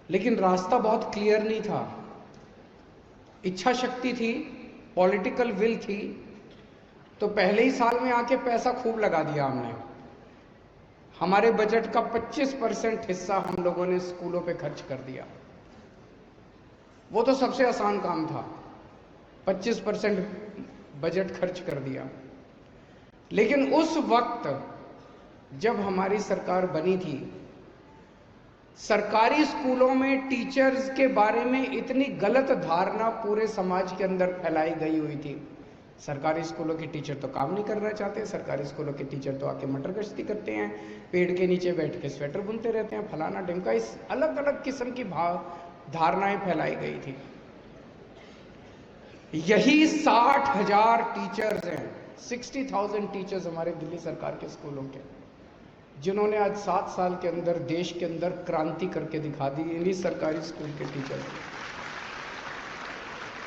लेकिन रास्ता बहुत क्लियर नहीं था। इच्छा शक्ति थी, पॉलिटिकल विल थी, तो पहले ही साल में आके पैसा खूब लगा दिया हमने। हमारे बजट का 25% हिस्सा हम लोगों ने स्कूलों पे खर्च कर दिया। वो तो सबसे आसान काम था, 25% बजट खर्च कर दिया। लेकिन उस वक्त जब हमारी सरकार बनी थी, सरकारी स्कूलों में टीचर्स के बारे में इतनी गलत धारणा पूरे समाज के अंदर फैलाई गई हुई थी। सरकारी स्कूलों के टीचर तो काम नहीं करना चाहते, सरकारी स्कूलों के टीचर तो आके मटर गश्ती करते हैं, पेड़ के नीचे बैठ के स्वेटर बुनते रहते हैं, फलाना ढिमका, इस अलग अलग किस्म की धारणाएं फैलाई गई थी। यही 60,000 टीचर्स हैं, 60,000 टीचर्स हमारे दिल्ली सरकार के स्कूलों के, जिन्होंने आज 7 साल के अंदर देश के अंदर क्रांति करके दिखा दी। इन्हीं सरकारी स्कूल के टीचर्स।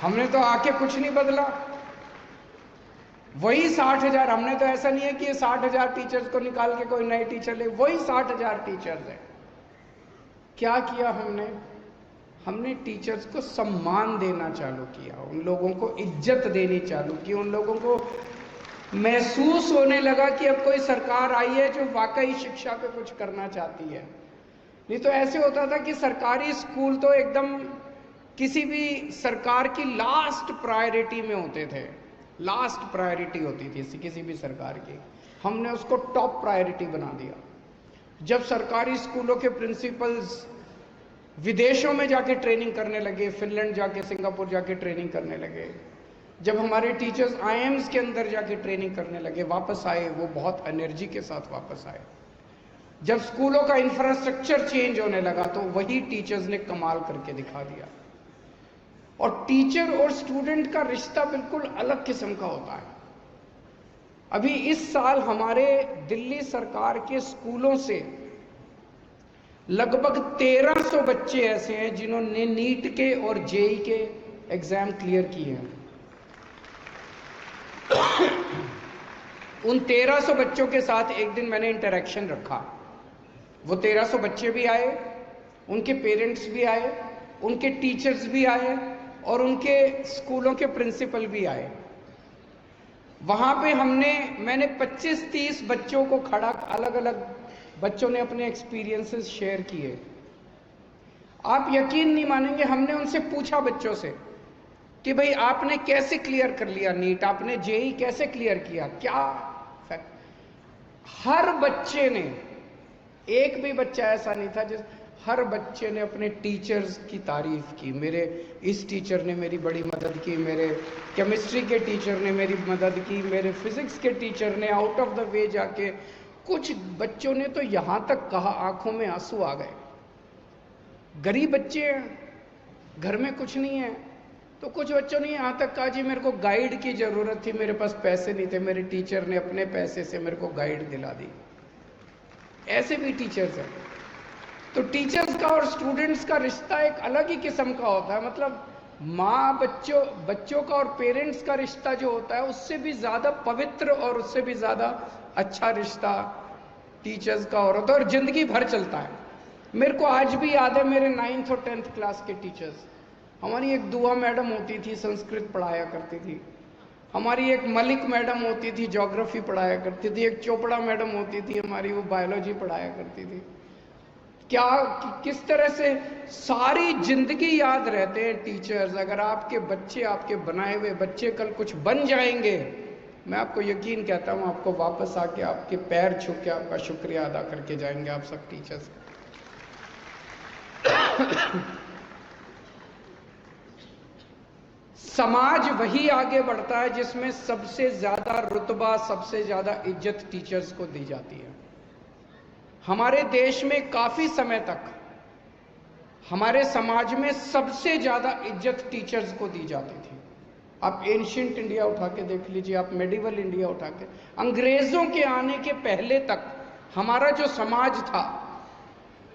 हमने तो आके कुछ नहीं बदला, वही 60,000। हमने तो ऐसा नहीं है कि ये 60,000 टीचर्स को निकाल के कोई नए टीचर ले, वही 60,000 टीचर्स हैं। क्या किया हमने? हमने टीचर्स को सम्मान देना चालू किया, उन लोगों को इज्जत देनी चालू की, उन लोगों को महसूस होने लगा कि अब कोई सरकार आई है जो वाकई शिक्षा पे कुछ करना चाहती है। नहीं तो ऐसे होता था कि सरकारी स्कूल तो एकदम किसी भी सरकार की लास्ट प्रायोरिटी में होते थे, लास्ट प्रायोरिटी होती थी किसी भी सरकार की। हमने उसको टॉप प्रायोरिटी बना दिया। जब सरकारी स्कूलों के प्रिंसिपल्स विदेशों में जाके ट्रेनिंग करने लगे, फिनलैंड जाके, सिंगापुर जाके ट्रेनिंग करने लगे, जब हमारे टीचर्स आईएम्स के अंदर जाके ट्रेनिंग करने लगे, वापस आए, वो बहुत एनर्जी के साथ वापस आए। जब स्कूलों का इंफ्रास्ट्रक्चर चेंज होने लगा तो वही टीचर्स ने कमाल करके दिखा दिया। और टीचर और स्टूडेंट का रिश्ता बिल्कुल अलग किस्म का होता है। अभी इस साल हमारे दिल्ली सरकार के स्कूलों से लगभग 1300 बच्चे ऐसे हैं जिन्होंने नीट के और जेई के एग्जाम क्लियर किए हैं। उन 1300 बच्चों के साथ एक दिन मैंने इंटरेक्शन रखा। वो 1300 बच्चे भी आए, उनके पेरेंट्स भी आए, उनके टीचर्स भी आए और उनके स्कूलों के प्रिंसिपल भी आए। वहां पे मैंने 25-30 बच्चों को खड़ा, अलग अलग बच्चों ने अपने एक्सपीरियंसेस शेयर किए। आप यकीन नहीं मानेंगे, हमने उनसे पूछा बच्चों से कि भाई आपने कैसे क्लियर कर लिया नीट, आपने जेई कैसे क्लियर किया, क्या फैक्ट। हर बच्चे ने, एक भी बच्चा ऐसा नहीं था हर बच्चे ने अपने टीचर्स की तारीफ की। मेरे इस टीचर ने मेरी बड़ी मदद की, मेरे केमिस्ट्री के टीचर ने मेरी मदद की, मेरे फिजिक्स के टीचर ने आउट ऑफ द वे जाके। कुछ बच्चों ने तो यहां तक कहा, आंखों में आंसू आ गए। गरीब बच्चे हैं, घर में कुछ नहीं है, तो कुछ बच्चों ने यहां तक कहा जी मेरे को गाइड की जरूरत थी, मेरे पास पैसे नहीं थे, मेरे टीचर ने अपने पैसे से मेरे को गाइड दिला दी। ऐसे भी टीचर्स हैं। तो टीचर्स का और स्टूडेंट्स का रिश्ता एक अलग ही किस्म का होता है। मतलब माँ बच्चों का और पेरेंट्स का रिश्ता जो होता है, उससे भी ज्यादा पवित्र और उससे भी ज्यादा अच्छा रिश्ता टीचर्स का और होता है, और जिंदगी भर चलता है। मेरे को आज भी याद है मेरे 9th और 10th क्लास के टीचर्स। हमारी एक दुआ मैडम होती थी, संस्कृत पढ़ाया करती थी। हमारी एक मलिक मैडम होती थी, ज्योग्राफी पढ़ाया करती थी। एक चोपड़ा मैडम होती थी हमारी, वो बायोलॉजी पढ़ाया करती थी। क्या किस तरह से सारी जिंदगी याद रहते हैं टीचर्स। अगर आपके बच्चे, आपके बनाए हुए बच्चे कल कुछ बन जाएंगे, मैं आपको यकीन कहता हूं, आपको वापस आके आपके पैर छू के आपका शुक्रिया अदा करके जाएंगे आप सब टीचर्स। समाज वही आगे बढ़ता है जिसमें सबसे ज्यादा रुतबा, सबसे ज्यादा इज्जत टीचर्स को दी जाती है। हमारे देश में काफी समय तक हमारे समाज में सबसे ज्यादा इज्जत टीचर्स को दी जाती थी। आप एंशिएंट इंडिया उठा के देख लीजिए, आप मेडिवल इंडिया उठा के, अंग्रेजों के आने के पहले तक हमारा जो समाज था,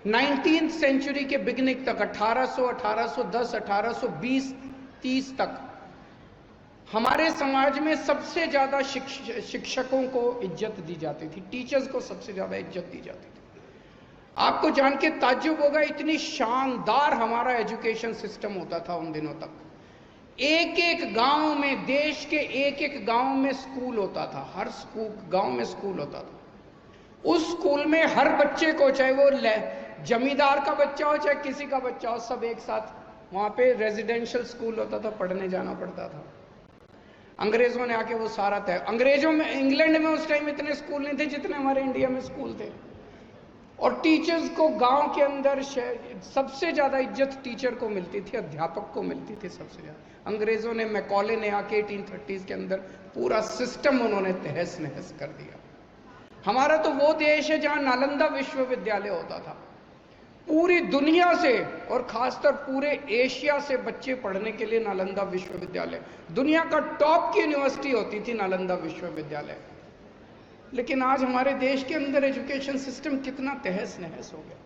19th सेंचुरी के बिगनिंग तक, 1800, 1810, 1820, 30 तक हमारे समाज में सबसे ज्यादा शिक्षकों को इज्जत दी जाती थी, टीचर्स को सबसे ज्यादा इज्जत दी जाती थी। आपको जान के ताज्जुब होगा, इतनी शानदार हमारा एजुकेशन सिस्टम होता था उन दिनों तक। एक एक गांव में, देश के एक एक गांव में स्कूल होता था, हर स्कूल गांव में स्कूल होता था। उस स्कूल में हर बच्चे को, चाहे वो जमींदार का बच्चा हो चाहे किसी का बच्चा हो, सब एक साथ वहां पे रेजिडेंशियल स्कूल होता था, पढ़ने जाना पड़ता था। अंग्रेजों ने आके वो सारा तय, अंग्रेजों में, इंग्लैंड में उस टाइम इतने स्कूल नहीं थे जितने हमारे इंडिया में स्कूल थे। और टीचर्स को गांव के अंदर सबसे ज्यादा इज्जत टीचर को मिलती थी, अध्यापक को मिलती थी सबसे ज्यादा। अंग्रेजों ने, मैकॉले ने आके 1830s के अंदर पूरा सिस्टम उन्होंने तहस नहस कर दिया। हमारा तो वो देश है जहां नालंदा विश्वविद्यालय होता था। पूरी दुनिया से और खासकर पूरे एशिया से बच्चे पढ़ने के लिए नालंदा विश्वविद्यालय, दुनिया का टॉप की यूनिवर्सिटी होती थी नालंदा विश्वविद्यालय। लेकिन आज हमारे देश के अंदर एजुकेशन सिस्टम कितना तहस नहस हो गया।